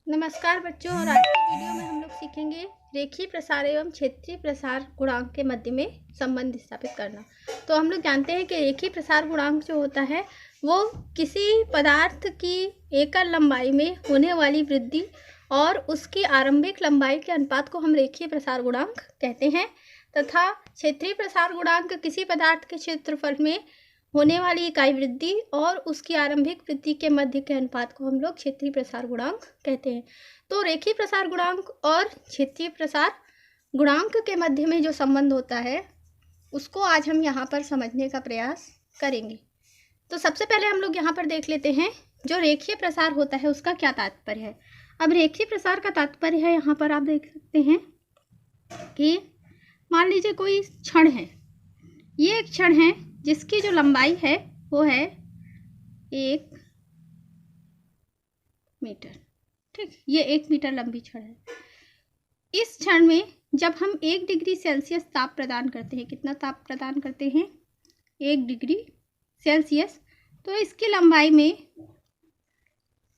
नमस्कार बच्चों, और आज की वीडियो में हम लोग सीखेंगे रेखीय प्रसार एवं क्षेत्रीय प्रसार गुणांक के मध्य में संबंध स्थापित करना। तो हम लोग जानते हैं कि रेखीय प्रसार गुणांक जो होता है वो किसी पदार्थ की एकल लंबाई में होने वाली वृद्धि और उसकी आरंभिक लंबाई के अनुपात को हम रेखीय प्रसार गुणांक कहते हैं, तथा क्षेत्रीय प्रसार गुणांक किसी पदार्थ के क्षेत्रफल में होने वाली इकाई वृद्धि और उसकी आरंभिक वृद्धि के मध्य के अनुपात को हम लोग क्षेत्रीय प्रसार गुणांक कहते हैं। तो रेखीय प्रसार गुणांक और क्षेत्रीय प्रसार गुणांक के मध्य में जो संबंध होता है उसको आज हम यहाँ पर समझने का प्रयास करेंगे। तो सबसे पहले हम लोग यहाँ पर देख लेते हैं जो रेखीय प्रसार होता है उसका क्या तात्पर्य है। अब रेखीय प्रसार का तात्पर्य है, यहाँ पर आप देख सकते हैं कि मान लीजिए कोई क्षण है, ये एक क्षण है जिसकी जो लंबाई है वो है 1 मीटर। ठीक, ये 1 मीटर लंबी क्षण है। इस क्षण में जब हम 1 डिग्री सेल्सियस ताप प्रदान करते हैं, कितना ताप प्रदान करते हैं? 1 डिग्री सेल्सियस। तो इसकी लंबाई में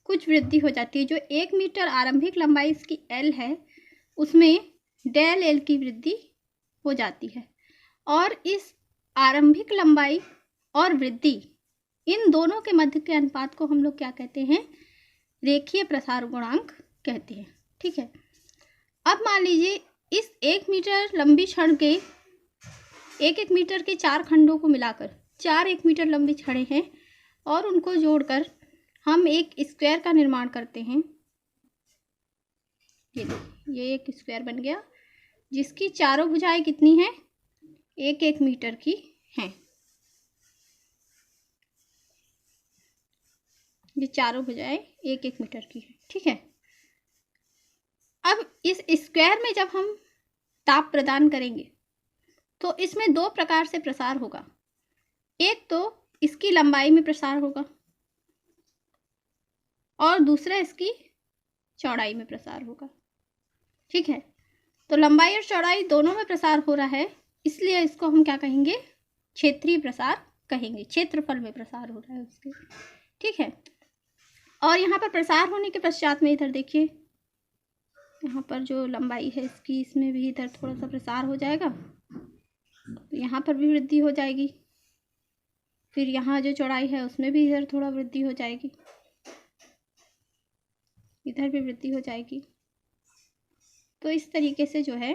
कुछ वृद्धि हो जाती है। जो 1 मीटर आरंभिक लंबाई इसकी L है उसमें डेल L की वृद्धि हो जाती है, और इस आरंभिक लंबाई और वृद्धि इन दोनों के मध्य के अनुपात को हम लोग क्या कहते हैं? रेखीय प्रसार गुणांक कहते हैं। ठीक है, अब मान लीजिए इस 1 मीटर लंबी क्षण के 1 मीटर के 4 खंडों को मिलाकर 4 1 मीटर लंबी क्षणें हैं, और उनको जोड़कर हम एक स्क्वायर का निर्माण करते हैं। ये एक स्क्वायर बन गया जिसकी चारों भुजाएं कितनी हैं? 1 1 मीटर की हैं। ये चारों भुजाएं 1 1 मीटर की है। ठीक है, अब इस स्क्वायर में जब हम ताप प्रदान करेंगे तो इसमें 2 प्रकार से प्रसार होगा। एक तो इसकी लंबाई में प्रसार होगा और दूसरा इसकी चौड़ाई में प्रसार होगा। ठीक है, तो लंबाई और चौड़ाई दोनों में प्रसार हो रहा है, इसलिए इसको हम क्या कहेंगे? क्षेत्रीय प्रसार कहेंगे। क्षेत्रफल में प्रसार हो रहा है उसके। ठीक है, और यहाँ पर प्रसार होने के पश्चात में इधर देखिए, यहाँ पर जो लंबाई है इसकी, इसमें भी इधर थोड़ा सा प्रसार हो जाएगा, तो यहाँ पर भी वृद्धि हो जाएगी। फिर यहाँ जो चौड़ाई है उसमें भी इधर थोड़ा वृद्धि हो जाएगी, इधर भी वृद्धि हो जाएगी। तो इस तरीके से जो है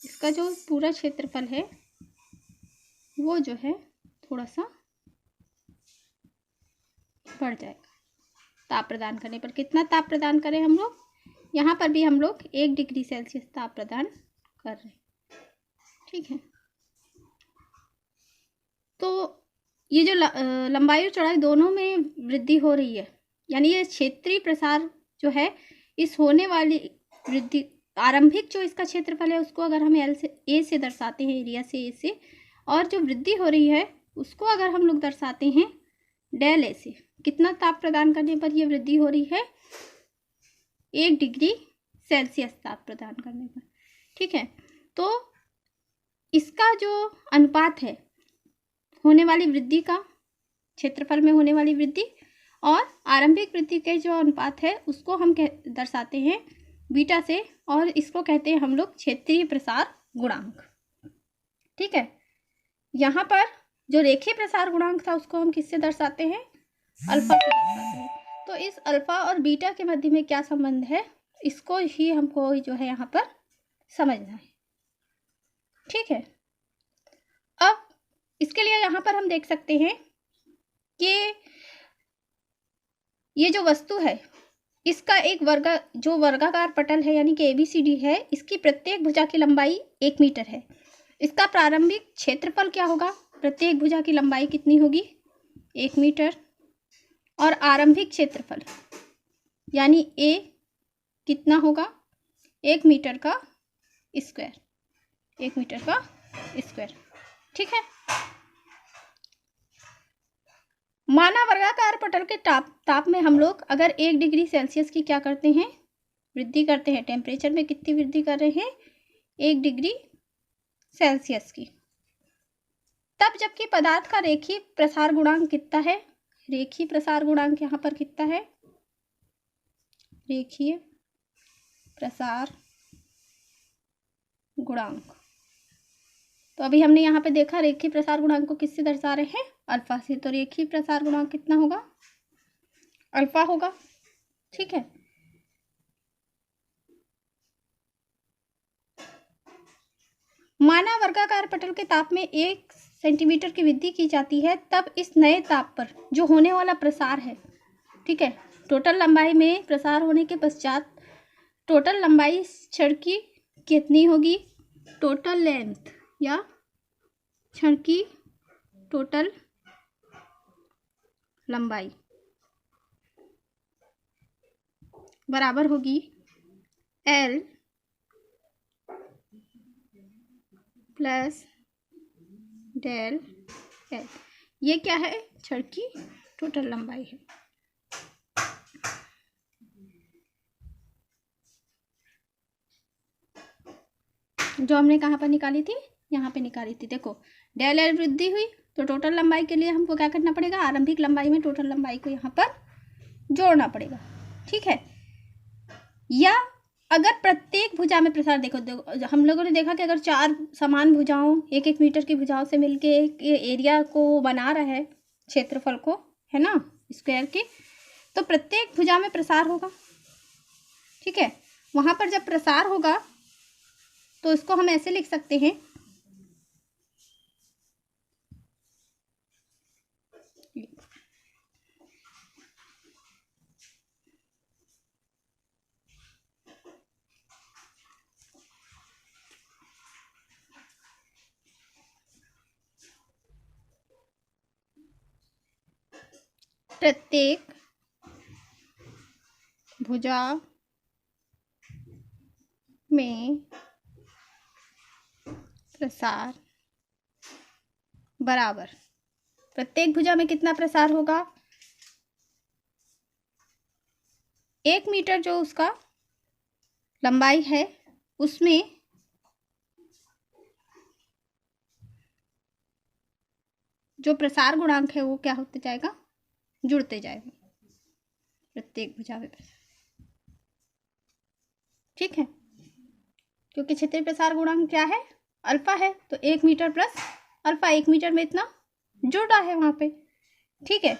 इसका जो पूरा क्षेत्रफल है वो जो है थोड़ा सा बढ़ जाएगा ताप प्रदान करने पर। कितना ताप प्रदान करें हम लोग? यहाँ पर भी हम लोग 1 डिग्री सेल्सियस ताप प्रदान कर रहे हैं। ठीक है, तो ये जो लंबाई और चौड़ाई दोनों में वृद्धि हो रही है, यानी ये क्षेत्रीय प्रसार जो है, इस होने वाली वृद्धि आरंभिक जो इसका क्षेत्रफल है उसको अगर हम ए से दर्शाते हैं, एरिया से ए से, और जो वृद्धि हो रही है उसको अगर हम लोग दर्शाते हैं डेल ए से। कितना ताप प्रदान करने पर यह वृद्धि हो रही है? 1 डिग्री सेल्सियस ताप प्रदान करने पर। ठीक है, तो इसका जो अनुपात है होने वाली वृद्धि का, क्षेत्रफल में होने वाली वृद्धि और आरंभिक वृद्धि के जो अनुपात है उसको हम दर्शाते हैं बीटा से, और इसको कहते हैं हम लोग क्षेत्रीय प्रसार गुणांक। ठीक है, यहाँ पर जो रेखीय प्रसार गुणांक था उसको हम किससे दर्शाते हैं? अल्फा से दर्शाते हैं। तो इस अल्फा और बीटा के मध्य में क्या संबंध है, इसको ही हमको जो है यहाँ पर समझना है। ठीक है, अब इसके लिए यहाँ पर हम देख सकते हैं कि ये जो वस्तु है इसका एक जो वर्गाकार पटल है यानी कि ABCD है, इसकी प्रत्येक भुजा की लंबाई 1 मीटर है। इसका प्रारंभिक क्षेत्रफल क्या होगा? प्रत्येक भुजा की लंबाई कितनी होगी? 1 मीटर। और आरंभिक क्षेत्रफल यानी A कितना होगा? 1 मीटर का स्क्वायर, 1 मीटर का स्क्वायर। ठीक है, माना वर्गाकार पटल के ताप में हम लोग अगर 1 डिग्री सेल्सियस की क्या करते हैं? वृद्धि करते हैं। टेम्परेचर में कितनी वृद्धि कर रहे हैं? 1 डिग्री सेल्सियस की। तब जबकि पदार्थ का रेखीय प्रसार गुणांक कितना है? रेखीय प्रसार गुणांक यहाँ पर कितना है, रेखीय प्रसार गुणांक। तो अभी हमने यहाँ पे देखा रेखीय प्रसार गुणांक को किससे दर्शा रहे हैं, अल्फा से। तो रेखीय प्रसार गुणांक कितना होगा, अल्फा होगा। ठीक है, माना वर्गाकार पटल के ताप में 1 सेंटीमीटर की वृद्धि की जाती है, तब इस नए ताप पर जो होने वाला प्रसार है, ठीक है, टोटल लंबाई में प्रसार होने के पश्चात टोटल लंबाई छड़ की कितनी होगी, टोटल लेंथ या छड़ की टोटल लंबाई बराबर होगी L प्लस डेल L। ये क्या है, छड़ की टोटल लंबाई है। जो हमने कहाँ पर निकाली थी, यहाँ पे निकाली थी। देखो डेल L वृद्धि हुई तो टोटल लंबाई के लिए हमको क्या करना पड़ेगा, आरंभिक लंबाई में टोटल लंबाई को यहाँ पर जोड़ना पड़ेगा। ठीक है, या अगर प्रत्येक भुजा में प्रसार, देखो हम लोगों ने देखा कि अगर 4 समान भुजाओं 1-1 मीटर की भुजाओं से मिलके एक एरिया को बना रहा है, क्षेत्रफल को, है ना, स्क्वायर के, तो प्रत्येक भुजा में प्रसार होगा। ठीक है, वहाँ पर जब प्रसार होगा तो इसको हम ऐसे लिख सकते हैं, प्रत्येक भुजा में प्रसार बराबर, प्रत्येक भुजा में कितना प्रसार होगा, 1 मीटर जो उसका लंबाई है उसमें जो प्रसार गुणांक है वो क्या होते जाएगा, जुड़ते जाएगा प्रत्येक भुजा में। ठीक है, क्योंकि क्षेत्रीय प्रसार गुणांक क्या है, अल्फा है, तो 1 मीटर प्लस अल्फा, 1 मीटर में इतना जुड़ रहा है वहां पे। ठीक है,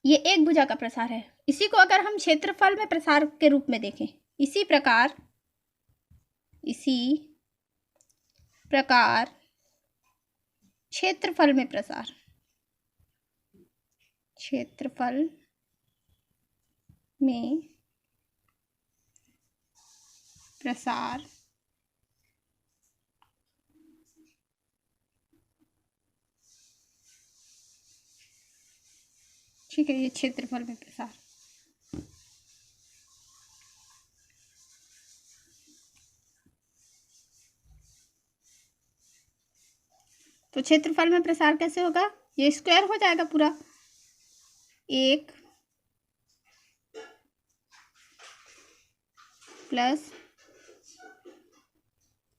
ये एक भुजा का प्रसार है। इसी को अगर हम क्षेत्रफल में प्रसार के रूप में देखें, इसी प्रकार क्षेत्रफल में प्रसार, क्षेत्रफल में प्रसार ठीक है, ये क्षेत्रफल में प्रसार। तो क्षेत्रफल में प्रसार कैसे होगा, ये स्क्वायर हो जाएगा पूरा, 1 प्लस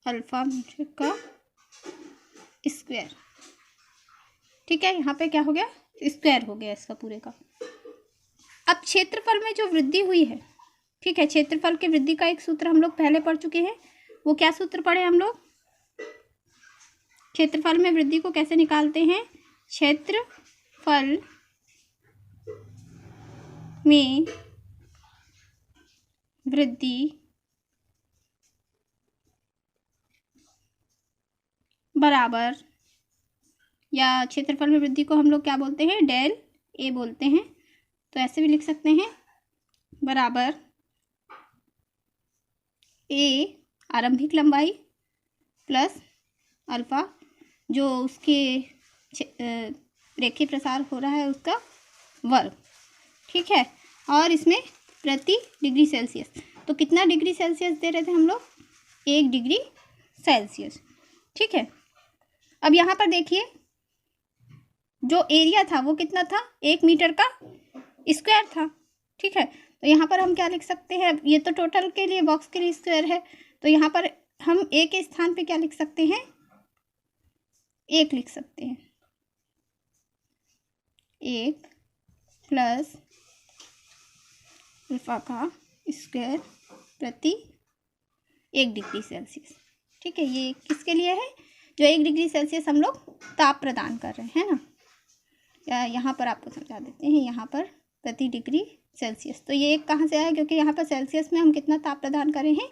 अल्फा मीटर का स्क्वायर। ठीक है, यहाँ पे क्या हो गया, स्क्वायर हो गया इसका पूरे का। अब क्षेत्रफल में जो वृद्धि हुई है, ठीक है, क्षेत्रफल की वृद्धि का एक सूत्र हम लोग पहले पढ़ चुके हैं। वो क्या सूत्र पढ़े हम लोग, क्षेत्रफल में वृद्धि को कैसे निकालते हैं, क्षेत्रफल में वृद्धि बराबर, या क्षेत्रफल में वृद्धि को हम लोग क्या बोलते हैं, डेल ए बोलते हैं। तो ऐसे भी लिख सकते हैं, बराबर ए आरंभिक लंबाई प्लस अल्फा जो उसके रेखीय प्रसार हो रहा है उसका वर्ग। ठीक है, और इसमें प्रति डिग्री सेल्सियस, तो कितना डिग्री सेल्सियस दे रहे थे हम लोग, 1 डिग्री सेल्सियस। ठीक है, अब यहाँ पर देखिए जो एरिया था वो कितना था, 1 मीटर का स्क्वायर था। ठीक है, तो यहाँ पर हम क्या लिख सकते हैं, ये तो टोटल के लिए बॉक्स के लिए स्क्वायर है, तो यहाँ पर हम ए के स्थान पे क्या लिख सकते हैं, 1 लिख सकते हैं। 1 प्लस अल्फा का स्क्वायर प्रति 1 डिग्री सेल्सियस। ठीक है, ये किसके लिए है? जो 1 डिग्री सेल्सियस हम लोग ताप प्रदान कर रहे हैं ना, या यहाँ पर आपको समझा देते हैं, यहाँ पर प्रति डिग्री सेल्सियस। तो ये एक कहाँ से आया? क्योंकि यहाँ पर सेल्सियस में हम कितना ताप प्रदान कर रहे हैं?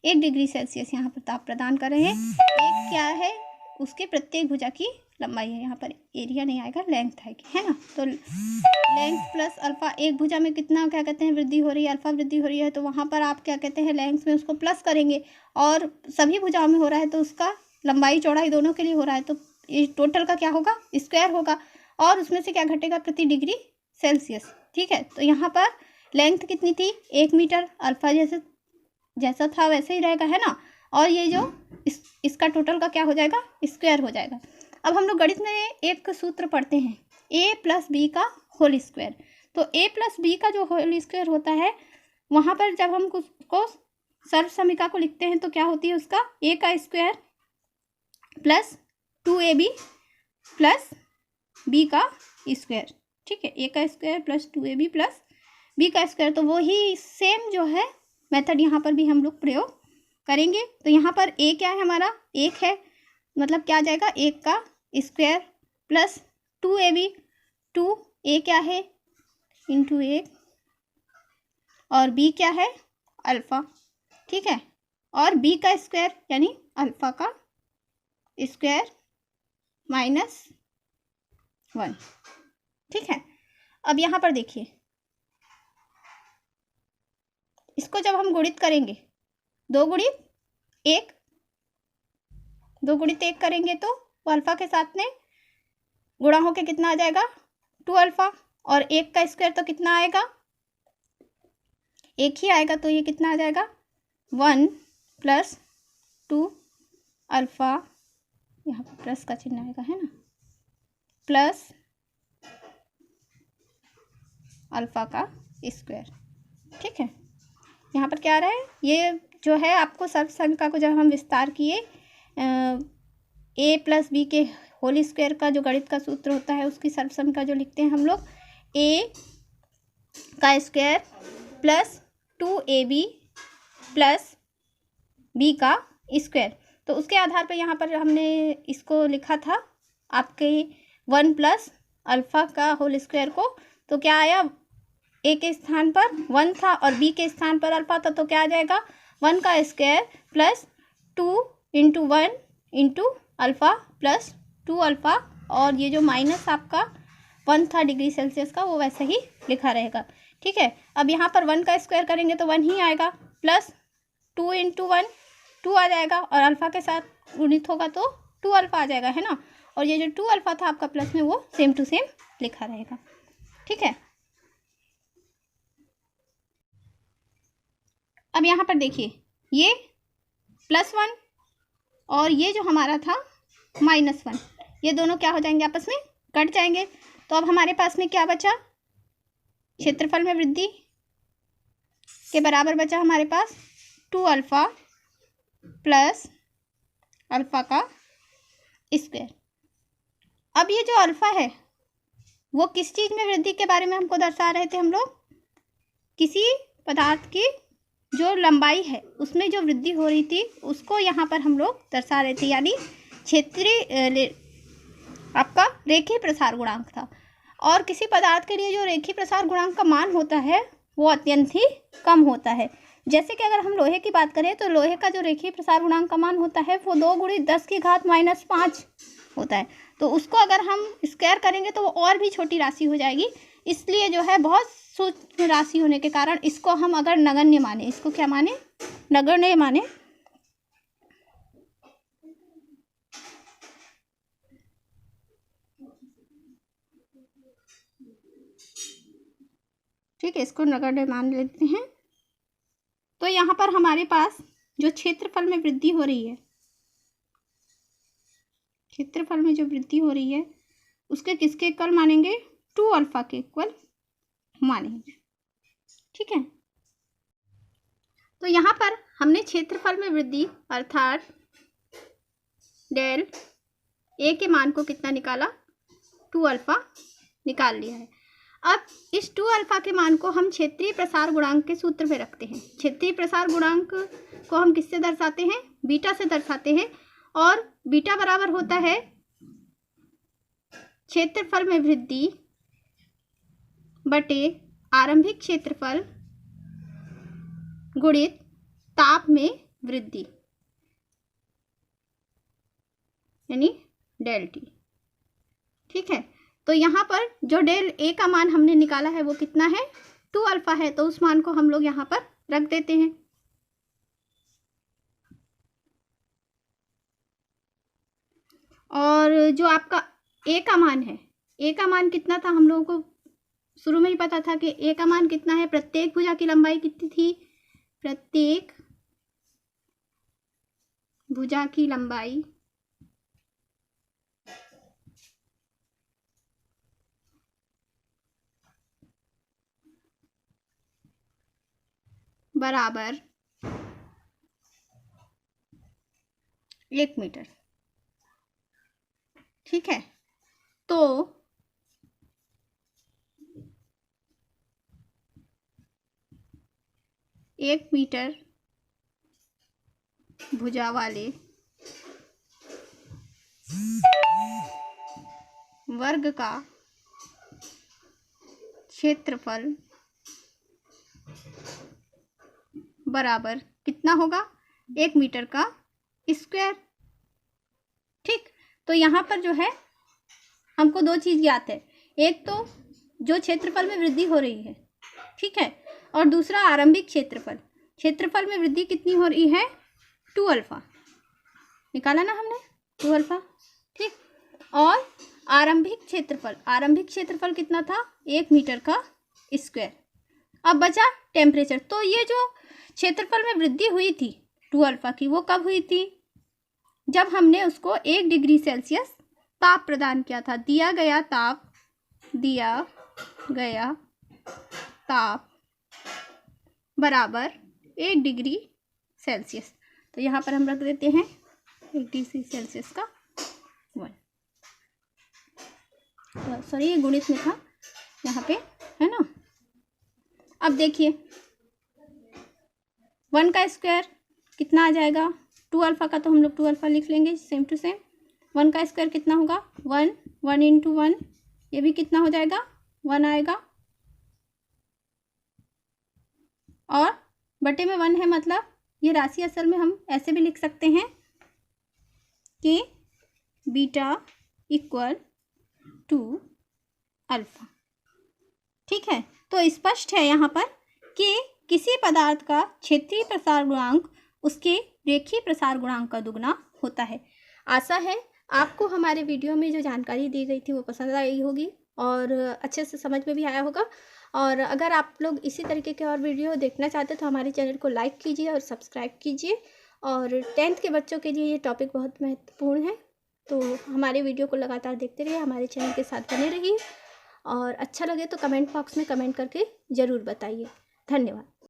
1 डिग्री सेल्सियस यहाँ पर ताप प्रदान कर रहे हैं। एक क्या है? उसके प्रत्येक भुजा की लंबाई है। यहाँ पर एरिया नहीं आएगा, लेंथ आएगी, है ना। तो लेंथ प्लस अल्फा, एक भुजा में कितना क्या कहते हैं वृद्धि हो रही है? अल्फा वृद्धि हो रही है। तो वहाँ पर आप क्या कहते हैं, लेंथ में उसको प्लस करेंगे, और सभी भुजाओं में हो रहा है तो उसका लंबाई चौड़ाई दोनों के लिए हो रहा है, तो ये टोटल का क्या होगा? स्क्वायर होगा। और उसमें से क्या घटेगा? प्रति डिग्री सेल्सियस। ठीक है, तो यहाँ पर लेंथ कितनी थी? 1 मीटर। अल्फा जैसा था वैसे ही रहेगा, है ना। और ये जो इसका टोटल का क्या हो जाएगा? स्क्वायर हो जाएगा। अब हम लोग गणित में एक सूत्र पढ़ते हैं, a प्लस बी का होल स्क्वायर। तो a प्लस बी का जो होल स्क्वायर होता है, वहाँ पर जब हम उसको सर्व समीकरण को लिखते हैं तो क्या होती है उसका? a का square plus 2ab plus b का स्क्वायर। ठीक है, a का square plus 2ab plus b का स्क्वायर। तो वो ही सेम जो है मेथड यहाँ पर भी हम लोग प्रयोग करेंगे। तो यहाँ पर a क्या है हमारा? 1 है, मतलब क्या आ जाएगा? 1 का स्क्वायर प्लस 2ab, 2a क्या है? इंटू 1, और b क्या है? अल्फ़ा। ठीक है, और b का स्क्वायर यानी अल्फ़ा का स्क्वायर माइनस 1। ठीक है, अब यहाँ पर देखिए, इसको जब हम गुणित करेंगे, 2 गुणित 1, 2 गुणित 1 करेंगे तो अल्फ़ा के साथ में गुणा होके कितना आ जाएगा? 2 अल्फ़ा। और 1 का स्क्वायर तो कितना आएगा? 1 ही आएगा, तो ये कितना आ जाएगा? 1 प्लस 2 अल्फ़ा, यहाँ पर प्लस का चिन्ह आएगा, है ना, प्लस अल्फ़ा का स्क्वायर। ठीक है, यहाँ पर क्या आ रहा है? ये जो है आपको सर्व समीकरण को जब हम विस्तार किए, a प्लस बी के होल स्क्वायर का जो गणित का सूत्र होता है उसकी सर्व समीकरण जो लिखते हैं हम लोग, a का square plus 2ab plus b का स्क्वायर। तो उसके आधार पर यहाँ पर हमने इसको लिखा था आपके 1 प्लस अल्फ़ा का होल स्क्वायर को। तो क्या आया? a के स्थान पर 1 था और b के स्थान पर अल्फ़ा था, तो क्या आ जाएगा? 1 का square plus 2 into 1 into alpha plus 2 alpha, और ये जो माइनस आपका 1 था डिग्री सेल्सियस का, वो वैसे ही लिखा रहेगा। ठीक है, अब यहाँ पर 1 का स्क्वायर करेंगे तो 1 ही आएगा, प्लस 2 इंटू 1 2 आ जाएगा, और अल्फ़ा के साथ गुणित होगा तो 2 अल्फ़ा आ जाएगा, है ना। और ये जो 2 अल्फ़ा था आपका प्लस में, वो सेम टू सेम लिखा रहेगा। ठीक है, अब यहाँ पर देखिए, ये +1 और ये जो हमारा था -1, ये दोनों क्या हो जाएंगे? आपस में कट जाएंगे। तो अब हमारे पास में क्या बचा? क्षेत्रफल में वृद्धि के बराबर बचा हमारे पास 2 अल्फ़ा प्लस अल्फ़ा का स्क्वायर। अब ये जो अल्फ़ा है वो किस चीज़ में वृद्धि के बारे में हमको दर्शा रहे थे हम लोग? किसी पदार्थ की जो लंबाई है उसमें जो वृद्धि हो रही थी उसको यहाँ पर हम लोग दर्शा रहे थे, यानी क्षेत्रीय आपका रेखीय प्रसार गुणांक था। और किसी पदार्थ के लिए जो रेखीय प्रसार गुणांक का मान होता है वो अत्यंत ही कम होता है। जैसे कि अगर हम लोहे की बात करें तो लोहे का जो रेखीय प्रसार गुणांक का मान होता है वो 2 × 10⁻⁻5 होता है। तो उसको अगर हम स्क्वायर करेंगे तो वो और भी छोटी राशि हो जाएगी। इसलिए जो है बहुत सूक्ष्म राशि होने के कारण इसको हम अगर नगण्य माने, इसको क्या माने? नगण्य माने, ठीक है, इसको नगण्य मान लेते हैं। तो यहाँ पर हमारे पास जो क्षेत्रफल में वृद्धि हो रही है, क्षेत्रफल में जो वृद्धि हो रही है उसके किसके इक्वल मानेंगे? 2 अल्फ़ा के इक्वल मानेंगे। ठीक है, तो यहाँ पर हमने क्षेत्रफल में वृद्धि अर्थात डेल a के मान को कितना निकाला? 2 अल्फ़ा निकाल लिया है। अब इस 2 अल्फा के मान को हम क्षेत्रीय प्रसार गुणांक के सूत्र में रखते हैं। क्षेत्रीय प्रसार गुणांक को हम किससे दर्शाते हैं? बीटा से दर्शाते हैं, और बीटा बराबर होता है क्षेत्रफल में वृद्धि बटे आरंभिक क्षेत्रफल गुणित ताप में वृद्धि, यानी डेल टी। ठीक है, तो यहाँ पर जो डेल ए का मान हमने निकाला है वो कितना है? 2 अल्फा है, तो उस मान को हम लोग यहाँ पर रख देते हैं। और जो आपका ए का मान है, ए का मान कितना था? हम लोगों को शुरू में ही पता था कि ए का मान कितना है। प्रत्येक भुजा की लंबाई कितनी थी? प्रत्येक भुजा की लंबाई बराबर 1 मीटर। ठीक है, तो 1 मीटर भुजा वाले वर्ग का क्षेत्रफल बराबर कितना होगा? 1 मीटर का स्क्वायर। ठीक, तो यहाँ पर जो है हमको 2 चीज़ ज्ञात है। एक तो जो क्षेत्रफल में वृद्धि हो रही है, ठीक है, और दूसरा आरंभिक क्षेत्रफल। क्षेत्रफल में वृद्धि कितनी हो रही है? 2 अल्फा निकाला ना हमने, 2 अल्फा। ठीक, और आरंभिक क्षेत्रफल कितना था? 1 मीटर का स्क्वायर। अब बचा टेम्परेचर। तो ये जो क्षेत्रफल में वृद्धि हुई थी 2 अल्फा की, वो कब हुई थी? जब हमने उसको 1 डिग्री सेल्सियस ताप प्रदान किया था। दिया गया ताप बराबर 1 डिग्री सेल्सियस। तो यहाँ पर हम रख देते हैं 1 डिग्री सेल्सियस का 1। सॉरी, ये गुणित में था, यहाँ पे है ना। अब देखिए 1 का स्क्वायर कितना आ जाएगा? 2 अल्फा का तो हम लोग 2 अल्फा लिख लेंगे सेम टू सेम। 1 का स्क्वायर कितना होगा? 1 इंटू 1, ये भी कितना हो जाएगा? 1 आएगा, और बटे में 1 है, मतलब ये राशि असल में हम ऐसे भी लिख सकते हैं कि बीटा इक्वल टू अल्फा। ठीक है, तो स्पष्ट है यहाँ पर कि किसी पदार्थ का क्षेत्रीय प्रसार गुणांक उसके रेखीय प्रसार गुणांक का दुगना होता है। आशा है आपको हमारे वीडियो में जो जानकारी दी गई थी वो पसंद आई होगी और अच्छे से समझ में भी आया होगा। और अगर आप लोग इसी तरीके के और वीडियो देखना चाहते हैं तो हमारे चैनल को लाइक कीजिए और सब्सक्राइब कीजिए। और 10th के बच्चों के लिए ये टॉपिक बहुत महत्वपूर्ण है, तो हमारे वीडियो को लगातार देखते रहिए, हमारे चैनल के साथ बने रहिए। और अच्छा लगे तो कमेंट बॉक्स में कमेंट करके ज़रूर बताइए। धन्यवाद।